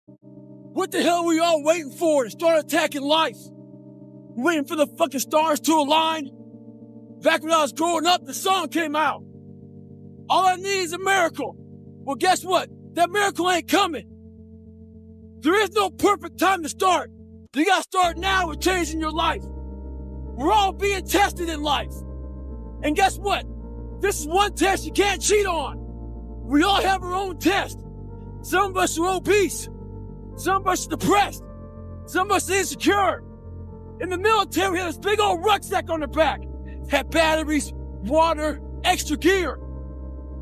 What the hell are we all waiting for to start attacking life? Waiting for the fucking stars to align? Back when I was growing up, the song came out. All I need is a miracle. Well, guess what? That miracle ain't coming. There is no perfect time to start. You gotta start now with changing your life. We're all being tested in life. And guess what? This is one test you can't cheat on. We all have our own test. Some of us are obese. Some of us are depressed. Some of us are insecure. In the military, we had this big old rucksack on the back. Had batteries, water, extra gear.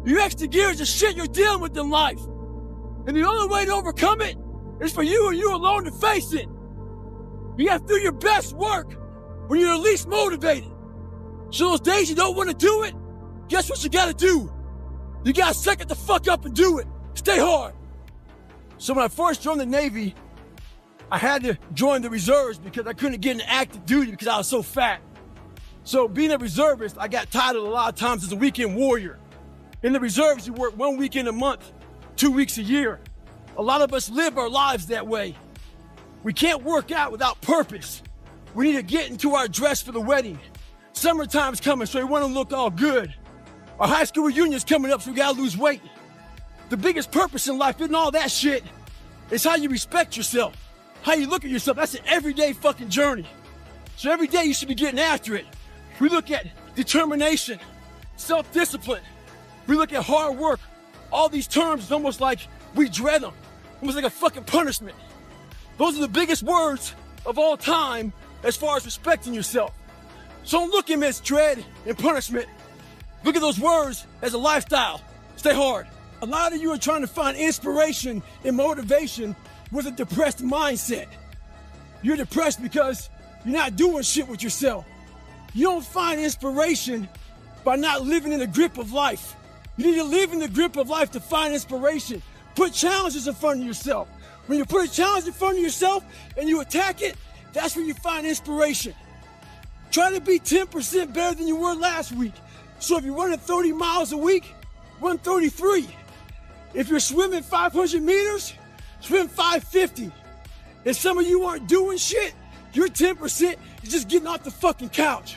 Your extra gear is the shit you're dealing with in life. And the only way to overcome it is for you and you alone to face it. You have to do your best work when you're least motivated. So those days you don't want to do it, guess what you gotta do? You gotta suck it the fuck up and do it. Stay hard. So when I first joined the Navy, I had to join the reserves because I couldn't get into active duty because I was so fat. So being a reservist, I got titled a lot of times as a weekend warrior. In the reserves, you work 1 weekend a month, 2 weeks a year. A lot of us live our lives that way. We can't work out without purpose. We need to get into our dress for the wedding. Summertime's coming, so we want to look all good. Our high school reunion's coming up, so we gotta lose weight. The biggest purpose in life isn't all that shit. It's how you respect yourself, how you look at yourself. That's an everyday fucking journey. So every day you should be getting after it. We look at determination, self-discipline. We look at hard work. All these terms, it's almost like we dread them. Almost like a fucking punishment. Those are the biggest words of all time as far as respecting yourself. So don't look at them as dread and punishment. Look at those words as a lifestyle. Stay hard. A lot of you are trying to find inspiration and motivation with a depressed mindset. You're depressed because you're not doing shit with yourself. You don't find inspiration by not living in the grip of life. You need to live in the grip of life to find inspiration. Put challenges in front of yourself. When you put a challenge in front of yourself and you attack it, that's where you find inspiration. Try to be 10% better than you were last week. So if you're running 30 miles a week, run 33. If you're swimming 500 meters, swim 550. If some of you aren't doing shit, your 10% is just getting off the fucking couch.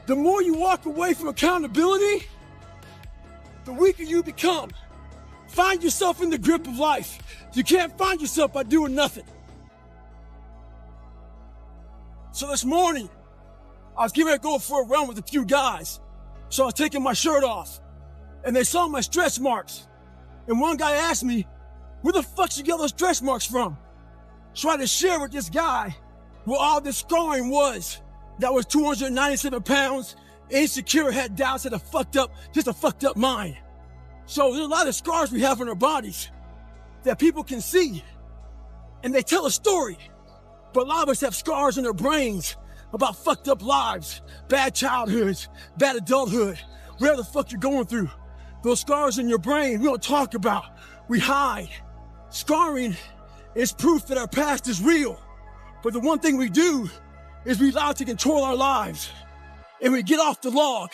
The more you walk away from accountability, the weaker you become. Find yourself in the grip of life. You can't find yourself by doing nothing. So this morning, I was getting ready to go for a run with a few guys. So I was taking my shirt off, and they saw my stretch marks. And one guy asked me, where the fuck did you get those stretch marks from? So I had to share with this guy what all this scarring was. That was 297 pounds, insecure, had doubts, had a fucked up mind. So there's a lot of scars we have on our bodies that people can see, and they tell a story. But a lot of us have scars in our brains about fucked up lives, bad childhoods, bad adulthood, whatever the fuck you're going through. Those scars in your brain, we don't talk about, we hide. Scarring is proof that our past is real. But the one thing we do is we allow it to control our lives. And we get off the log.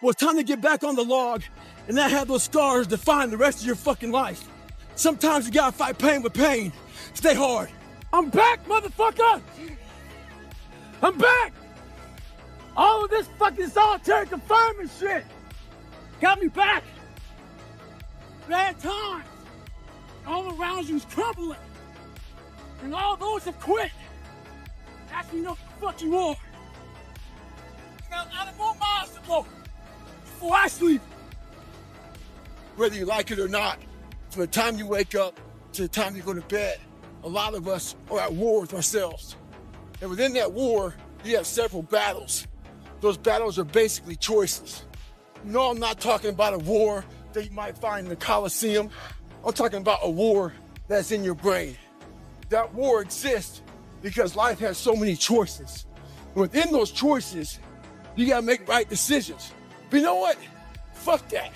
Well, it's time to get back on the log and not have those scars define the rest of your fucking life. Sometimes you gotta fight pain with pain. Stay hard. I'm back, motherfucker! I'm back! All of this fucking solitary confinement shit got me back. Bad times. All around you is crumbling. And all those have quit. That's when you know what the fuck you are. You got a lot of more miles to go before I sleep. Whether you like it or not, from the time you wake up to the time you go to bed, a lot of us are at war with ourselves. And within that war, you have several battles. Those battles are basically choices. No, I'm not talking about a war that you might find in the Coliseum. I'm talking about a war that's in your brain. That war exists because life has so many choices. And within those choices, you gotta make right decisions. But you know what? Fuck that.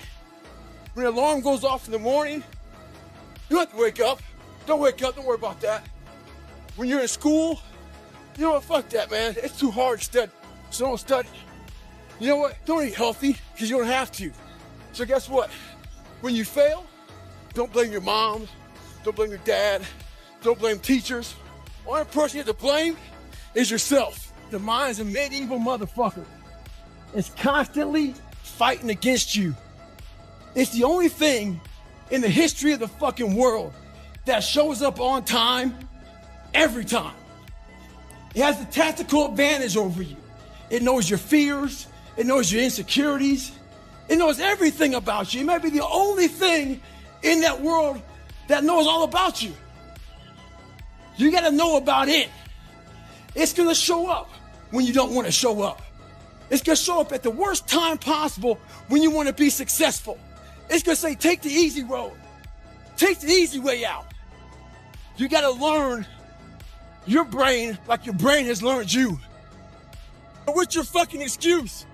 When the alarm goes off in the morning, you don't have to wake up. Don't wake up, don't worry about that. When you're in school, you know what, fuck that, man. It's too hard to study, so don't study. You know what, don't eat healthy, because you don't have to. So guess what? When you fail, don't blame your mom, Don't blame your dad. Don't blame teachers. Only person you have to blame is yourself. The mind's a medieval motherfucker. It's constantly fighting against you. It's the only thing in the history of the fucking world that shows up on time every time. It has the tactical advantage over you. It knows your fears. It knows your insecurities. It knows everything about you. It might be the only thing in that world that knows all about you. You gotta know about it. It's gonna show up when you don't want to show up. It's gonna show up at the worst time possible when you want to be successful. It's gonna say, take the easy road. Take the easy way out. You gotta learn your brain like your brain has learned you. What's your fucking excuse?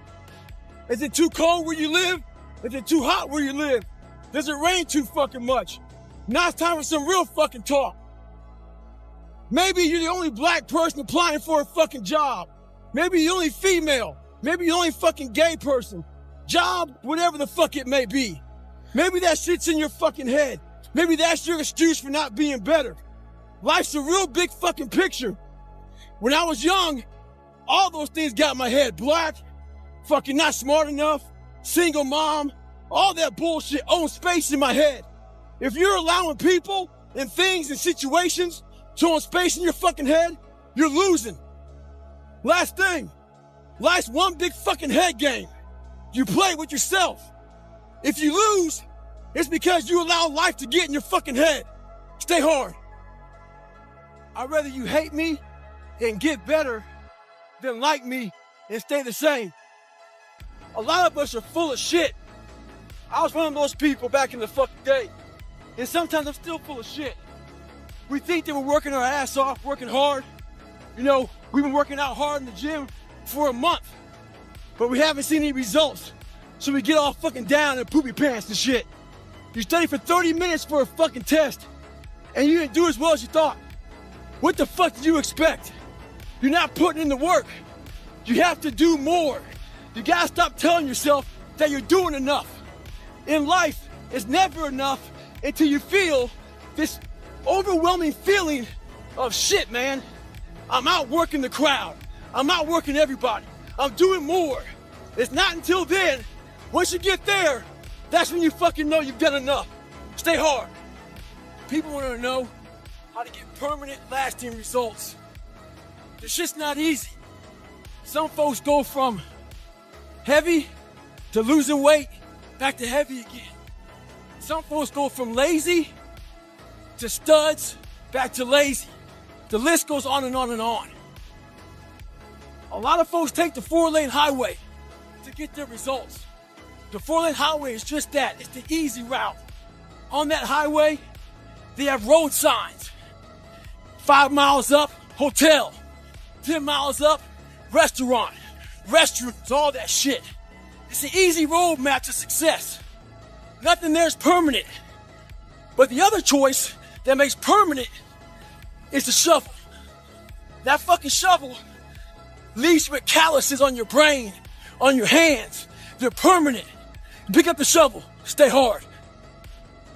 Is it too cold where you live? Is it too hot where you live? Does it rain too fucking much? Now it's time for some real fucking talk. Maybe you're the only black person applying for a fucking job. Maybe you're the only female. Maybe you're the only fucking gay person. Job, whatever the fuck it may be. Maybe that shit's in your fucking head. Maybe that's your excuse for not being better. Life's a real big fucking picture. When I was young, all those things got in my head. Black, fucking not smart enough, single mom, all that bullshit owns space in my head. If you're allowing people and things and situations to own space in your fucking head, you're losing. Last thing, life's one big fucking head game. You play with yourself. If you lose, it's because you allow life to get in your fucking head. Stay hard. I'd rather you hate me and get better than like me and stay the same. A lot of us are full of shit. I was one of those people back in the fucking day. And sometimes I'm still full of shit. We think that we're working our ass off, working hard. You know, we've been working out hard in the gym for a month, but we haven't seen any results. So we get all fucking down in poopy pants and shit. You study for 30 minutes for a fucking test, and you didn't do as well as you thought. What the fuck did you expect? You're not putting in the work. You have to do more. You gotta stop telling yourself that you're doing enough. In life, it's never enough until you feel this overwhelming feeling of shit, man. I'm outworking the crowd. I'm outworking everybody. I'm doing more. It's not until then, once you get there, that's when you fucking know you've done enough. Stay hard. People want to know how to get permanent, lasting results. This shit's not easy. Some folks go from heavy to losing weight, back to heavy again. Some folks go from lazy to studs, back to lazy. The list goes on and on and on. A lot of folks take the 4-lane highway to get their results. The 4-lane highway is just that. It's the easy route. On that highway, they have road signs. 5 miles up, hotel. 10 miles up, restaurant. Restrooms, all that shit. It's an easy roadmap to success. Nothing there is permanent. But the other choice that makes permanent is the shovel. That fucking shovel leaves you with calluses on your brain, on your hands. They're permanent. Pick up the shovel. Stay hard.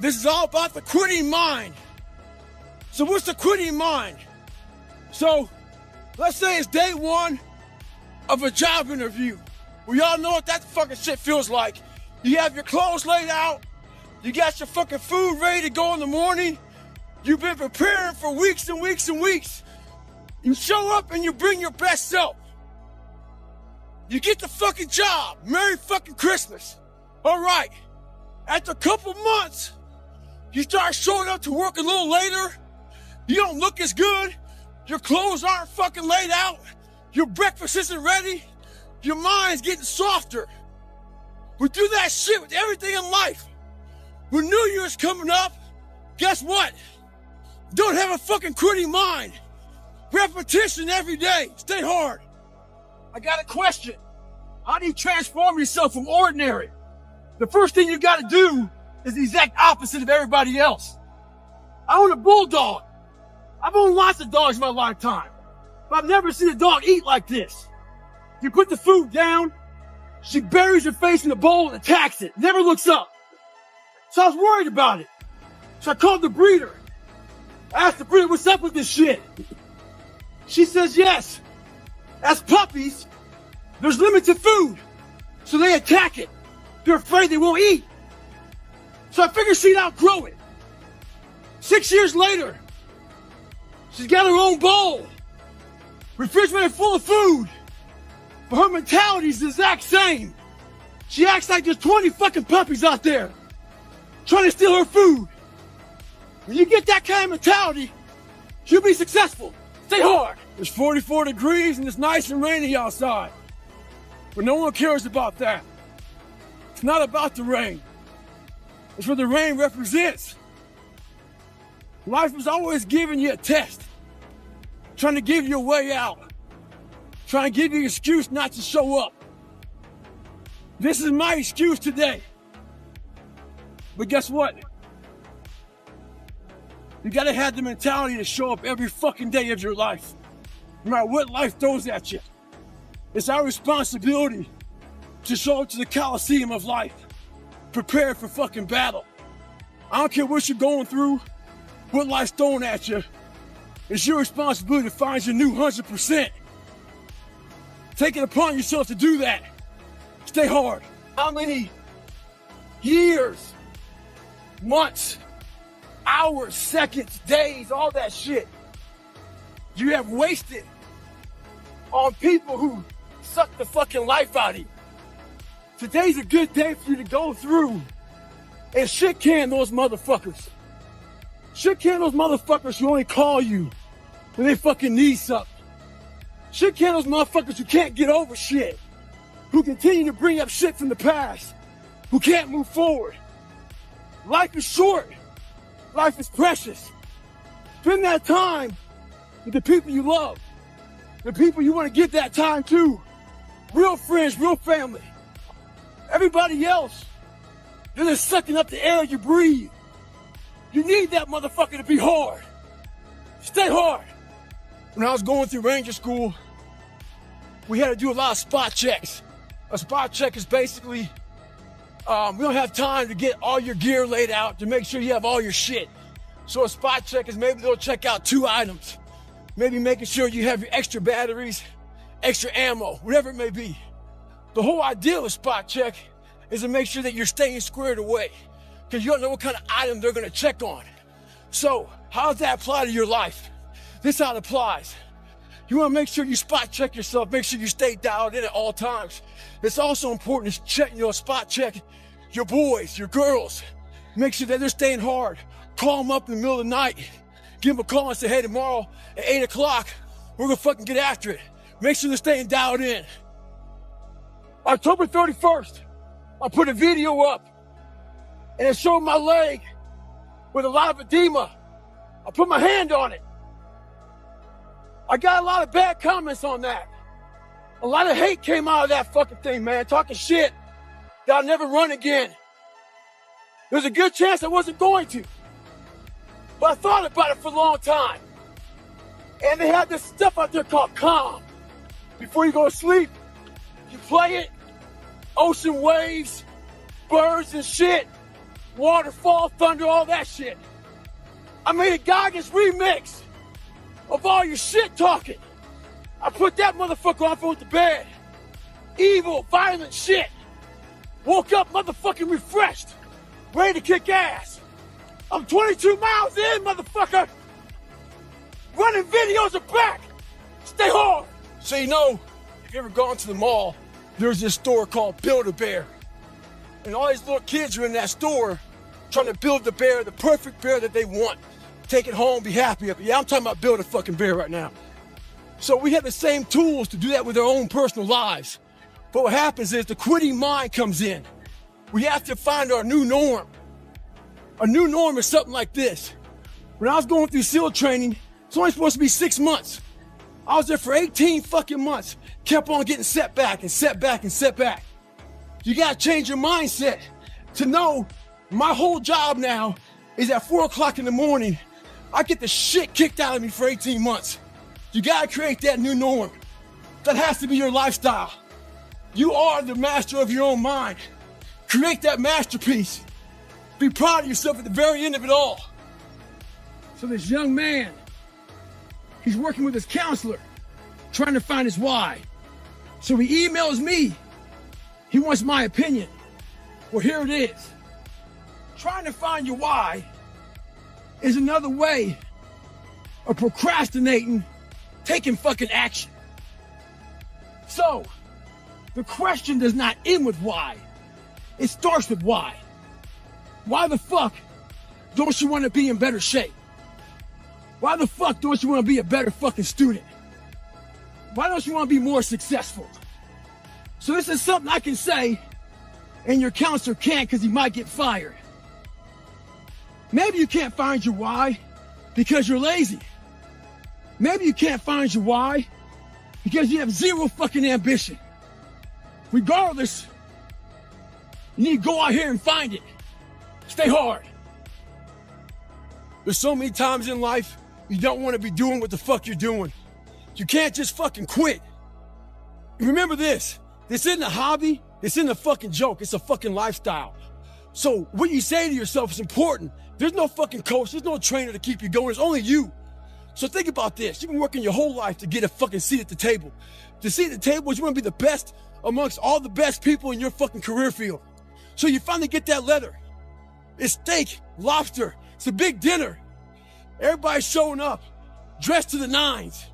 This is all about the quitting mind. So what's the quitting mind? So let's say it's day one of a job interview. We all know what that fucking shit feels like. You have your clothes laid out. You got your fucking food ready to go in the morning. You've been preparing for weeks and weeks and weeks. You show up and you bring your best self. You get the fucking job. Merry fucking Christmas. All right. After a couple months, you start showing up to work a little later. You don't look as good. Your clothes aren't fucking laid out. Your breakfast isn't ready. Your mind's getting softer. We do that shit with everything in life. When New Year's coming up, guess what? Don't have a fucking quitting mind. Repetition every day. Stay hard. I got a question. How do you transform yourself from ordinary? The first thing you got to do is the exact opposite of everybody else. I own a bulldog. I've owned lots of dogs in my lifetime, but I've never seen a dog eat like this. You put the food down, she buries her face in the bowl and attacks it, never looks up. So I was worried about it. So I called the breeder. I asked Sabrina, what's up with this shit? She says yes. As puppies, there's limited food, so they attack it. They're afraid they won't eat. So I figured she'd outgrow it. 6 years later, she's got her own bowl, refrigerator full of food, but her mentality's the exact same. She acts like there's 20 fucking puppies out there trying to steal her food. When you get that kind of mentality, you'll be successful. Stay hard. It's 44 degrees and it's nice and rainy outside. But no one cares about that. It's not about the rain. It's what the rain represents. Life is always giving you a test, trying to give you a way out, trying to give you an excuse not to show up. This is my excuse today. But guess what? You gotta have the mentality to show up every fucking day of your life, no matter what life throws at you. It's our responsibility to show up to the Coliseum of life, prepared for fucking battle. I don't care what you're going through, what life's throwing at you. It's your responsibility to find your new 100%. Take it upon yourself to do that. Stay hard. How many years, months, hours, seconds, days, all that shit you have wasted on people who suck the fucking life out of you? Today's a good day for you to go through and shit can those motherfuckers. Shit can those motherfuckers who only call you when they fucking need something. Shit can those motherfuckers who can't get over shit, who continue to bring up shit from the past, who can't move forward. Life is short. Life is precious. Spend that time with the people you love, the people you want to give that time to. Real friends, real family. Everybody else, they're just sucking up the air you breathe. You need that motherfucker to be hard. Stay hard. When I was going through Ranger School, we had to do a lot of spot checks. A spot check is basically, we don't have time to get all your gear laid out to make sure you have all your shit. So a spot check is maybe they'll check out 2 items. Maybe making sure you have your extra batteries, extra ammo, whatever it may be. The whole idea of a spot check is to make sure that you're staying squared away, because you don't know what kind of item they're gonna check on. So how does that apply to your life? This is how it applies. You wanna make sure you spot check yourself, make sure you stay dialed in at all times. It's also important to check, spot check your boys, your girls. Make sure that they're staying hard. Call them up in the middle of the night. Give them a call and say, hey, tomorrow at 8 o'clock, we're gonna fucking get after it. Make sure they're staying dialed in. October 31st, I put a video up and it showed my leg with a lot of edema. I put my hand on it. I got a lot of bad comments on that. A lot of hate came out of that fucking thing, man, talking shit that I'll never run again. There's a good chance I wasn't going to, but I thought about it for a long time. And they have this stuff out there called Calm. Before you go to sleep, you play it, ocean waves, birds and shit, waterfall, thunder, all that shit. I made a Goggins remix of all your shit talking. I put that motherfucker off with the bed. Evil, violent shit. Woke up motherfucking refreshed, ready to kick ass. I'm 22 miles in, motherfucker. Running videos are back. Stay hard. So if you ever gone to the mall, there's this store called Build-A-Bear. And all these little kids are in that store trying to build the bear, the perfect bear that they want. Take it home, be happy of it. Yeah, I'm talking about build a fucking bear right now. So we have the same tools to do that with our own personal lives. But what happens is the quitting mind comes in. We have to find our new norm. Our new norm is something like this. When I was going through SEAL training, it's only supposed to be 6 months. I was there for 18 fucking months. Kept on getting set back and set back and set back. You gotta change your mindset to know my whole job now is at 4 o'clock in the morning. I get the shit kicked out of me for 18 months. You gotta create that new norm. That has to be your lifestyle. You are the master of your own mind. Create that masterpiece. Be proud of yourself at the very end of it all. So this young man, he's working with his counselor, trying to find his why. So he emails me. He wants my opinion. Well, here it is. Trying to find your why is another way of procrastinating, taking fucking action. So, the question does not end with why. It starts with why. Why the fuck don't you want to be in better shape? Why the fuck don't you want to be a better fucking student? Why don't you want to be more successful? So this is something I can say, and your counselor can't because he might get fired. Maybe you can't find your why because you're lazy. Maybe you can't find your why because you have zero fucking ambition. Regardless, you need to go out here and find it. Stay hard. There's so many times in life you don't want to be doing what the fuck you're doing. You can't just fucking quit. Remember this. This isn't a hobby. This isn't a fucking joke. It's a fucking lifestyle. So what you say to yourself is important. There's no fucking coach. There's no trainer to keep you going. It's only you. So think about this. You've been working your whole life to get a fucking seat at the table. The seat at the table is you want to be the best amongst all the best people in your fucking career field. So you finally get that letter. It's steak, lobster. It's a big dinner. Everybody's showing up, dressed to the nines.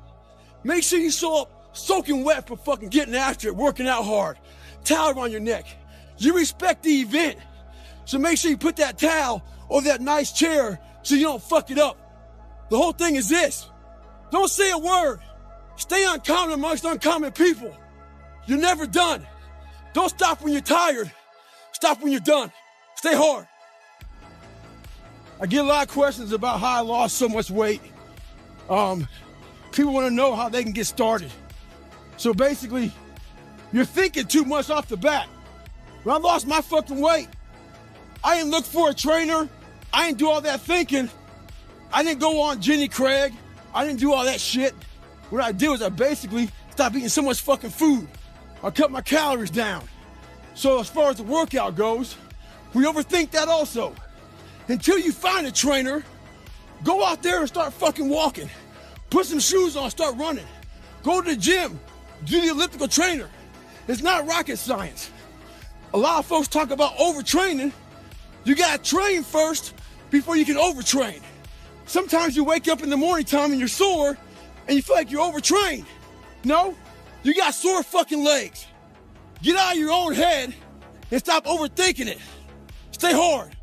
Make sure you show up soaking wet for fucking getting after it, working out hard. Towel around your neck. You respect the event. So make sure you put that towel over that nice chair so you don't fuck it up. The whole thing is this. Don't say a word. Stay uncommon amongst uncommon people. You're never done. Don't stop when you're tired. Stop when you're done. Stay hard. I get a lot of questions about how I lost so much weight. People want to know how they can get started. So basically, you're thinking too much off the bat. When I lost my fucking weight, I didn't look for a trainer. I didn't do all that thinking. I didn't go on Jenny Craig. I didn't do all that shit. What I did was I basically stopped eating so much fucking food. I cut my calories down. So as far as the workout goes, we overthink that also. Until you find a trainer, go out there and start fucking walking. Put some shoes on, start running. Go to the gym, do the elliptical trainer. It's not rocket science. A lot of folks talk about overtraining. You gotta train first before you can overtrain. Sometimes you wake up in the morning time and you're sore and you feel like you're overtrained. No, you got sore fucking legs. Get out of your own head and stop overthinking it. Stay hard.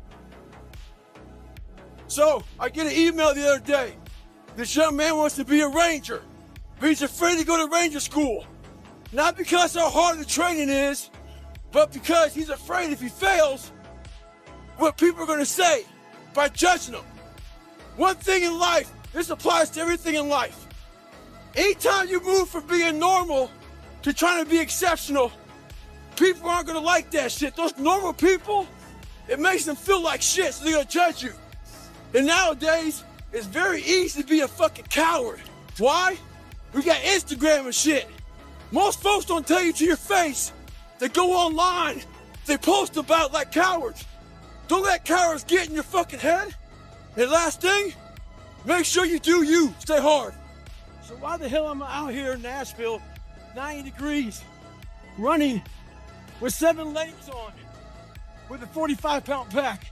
So, I get an email the other day. This young man wants to be a ranger, but he's afraid to go to ranger school. Not because how hard the training is, but because he's afraid if he fails, what people are gonna say by judging him. One thing in life, this applies to everything in life. Anytime you move from being normal to trying to be exceptional, people aren't gonna like that shit. Those normal people, it makes them feel like shit, so they're gonna judge you. And nowadays, it's very easy to be a fucking coward. Why? We got Instagram and shit. Most folks don't tell you to your face. They go online, they post about it like cowards. Don't let cowards get in your fucking head. And last thing, make sure you do you. Stay hard. So why the hell am I out here in Nashville, 90 degrees, running with 7 legs on, with a 45-pound pack?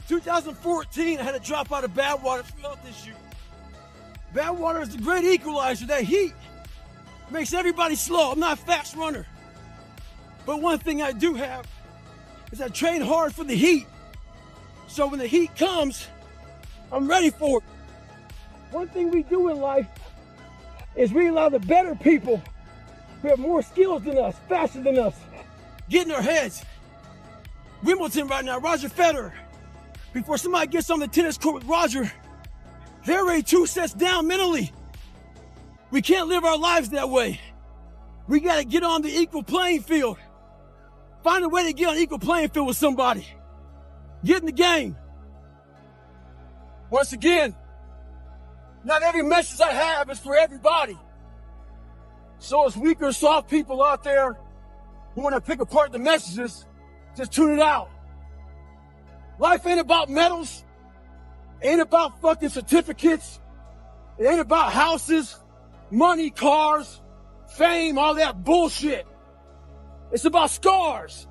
2014, I had to drop out of Badwater for health issue. Badwater is the great equalizer. That heat makes everybody slow. I'm not a fast runner. But one thing I do have is I train hard for the heat. So when the heat comes, I'm ready for it. One thing we do in life is we allow the better people who have more skills than us, faster than us, get in our heads. Wimbledon right now, Roger Federer. Before somebody gets on the tennis court with Roger, they're already 2 sets down mentally. We can't live our lives that way. We gotta get on the equal playing field. Find a way to get on equal playing field with somebody. Get in the game. Once again, not every message I have is for everybody. So as weak or soft people out there who want to pick apart the messages, just tune it out. Life ain't about medals. It ain't about fucking certificates. It ain't about houses, money, cars, fame, all that bullshit. It's about scars.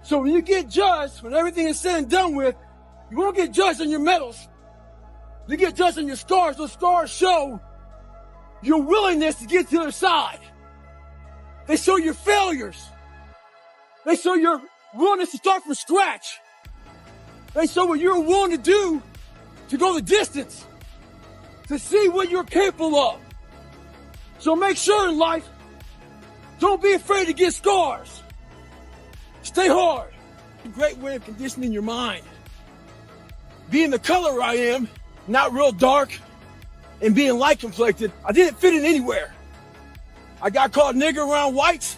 So when you get judged, when everything is said and done with, you won't get judged on your medals. You get judged on your scars. Those scars show your willingness to get to the other side. They show your failures. They show your willingness to start from scratch. They show what you're willing to do to go the distance, to see what you're capable of. So make sure in life, don't be afraid to get scars. Stay hard. A great way of conditioning your mind. Being the color I am, not real dark, and being light complected, I didn't fit in anywhere. I got called nigger around whites.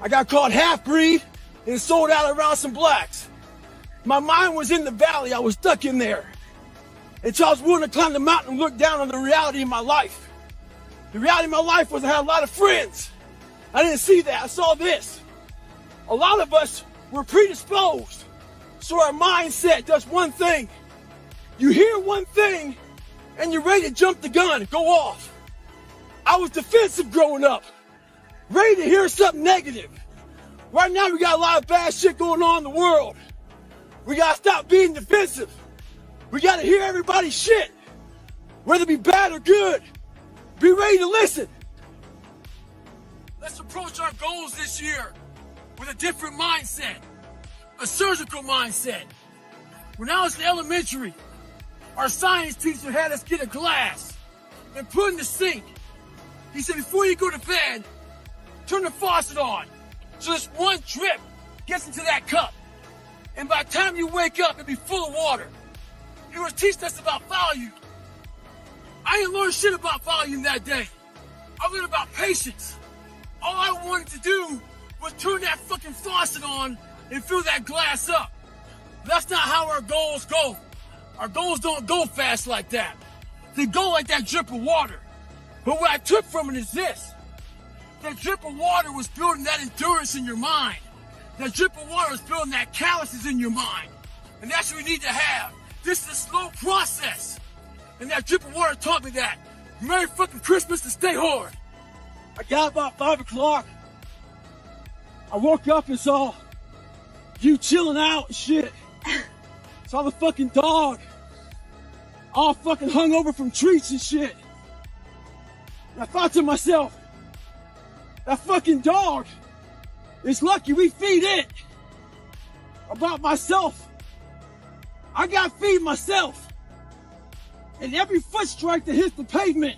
I got called half-breed and sold out around some blacks. My mind was in the valley. I was stuck in there. Until I was willing to climb the mountain and look down on the reality of my life. The reality of my life was I had a lot of friends. I didn't see that. I saw this. A lot of us were predisposed. So our mindset does one thing. You hear one thing and you're ready to jump the gun and go off. I was defensive growing up, ready to hear something negative. Right now we got a lot of bad shit going on in the world. We gotta stop being defensive. We gotta hear everybody's shit, whether it be bad or good. Be ready to listen. Let's approach our goals this year with a different mindset, a surgical mindset. When I was in elementary, our science teacher had us get a glass and put in the sink. He said, before you go to bed, turn the faucet on. So this one drip gets into that cup. And by the time you wake up, it'll be full of water. He was teaching us about volume. I didn't learn shit about volume that day. I learned about patience. All I wanted to do was turn that fucking faucet on and fill that glass up. That's not how our goals go. Our goals don't go fast like that. They go like that drip of water. But what I took from it is this. That drip of water was building that endurance in your mind. That drip of water was building that calluses in your mind. And that's what we need to have. This is a slow process. And that drip of water taught me that. Merry fucking Christmas and stay hard. I got about 5 o'clock. I woke up and saw you chilling out and shit. Saw the fucking dog all fucking hung over from treats and shit. And I thought to myself, that fucking dog is lucky we feed it. About myself, I gotta feed myself. And every foot strike that hits the pavement,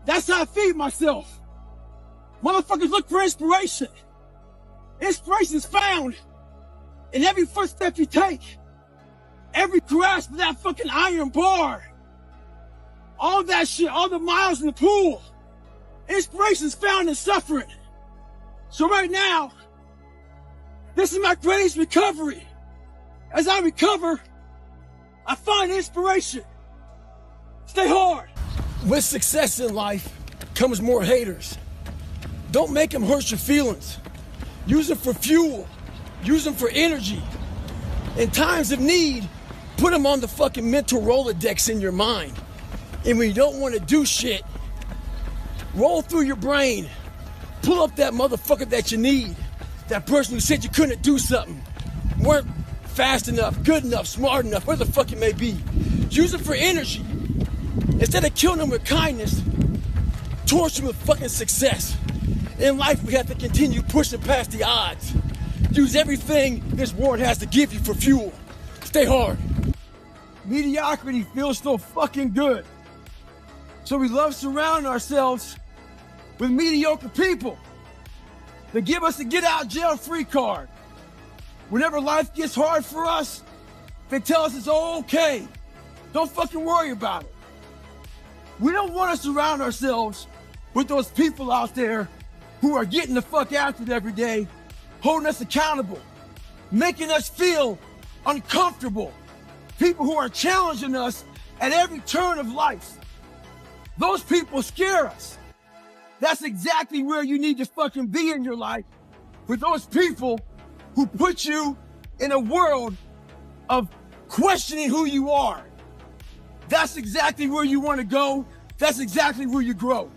that's how I feed myself. Motherfuckers look for inspiration. Inspiration is found in every footstep you take. Every grasp of that fucking iron bar. All that shit, all the miles in the pool. Inspiration is found in suffering. So right now, this is my greatest recovery. As I recover, I find inspiration. Stay hard. With success in life comes more haters. Don't make them hurt your feelings. Use them for fuel. Use them for energy. In times of need, put them on the fucking mental Rolodex in your mind. And when you don't want to do shit, roll through your brain. Pull up that motherfucker that you need. That person who said you couldn't do something. Weren't fast enough, good enough, smart enough, whatever the fuck it may be. Use it for energy. Instead of killing them with kindness, torch them with fucking success. In life, we have to continue pushing past the odds. Use everything this world has to give you for fuel. Stay hard. Mediocrity feels so fucking good. So we love surrounding ourselves with mediocre people that give us a get out of jail free card. Whenever life gets hard for us, they tell us it's all okay. Don't fucking worry about it. We don't want to surround ourselves with those people out there who are getting the fuck after it every day, holding us accountable, making us feel uncomfortable. People who are challenging us at every turn of life. Those people scare us. That's exactly where you need to fucking be in your life, with those people who put you in a world of questioning who you are. That's exactly where you want to go. That's exactly where you grow.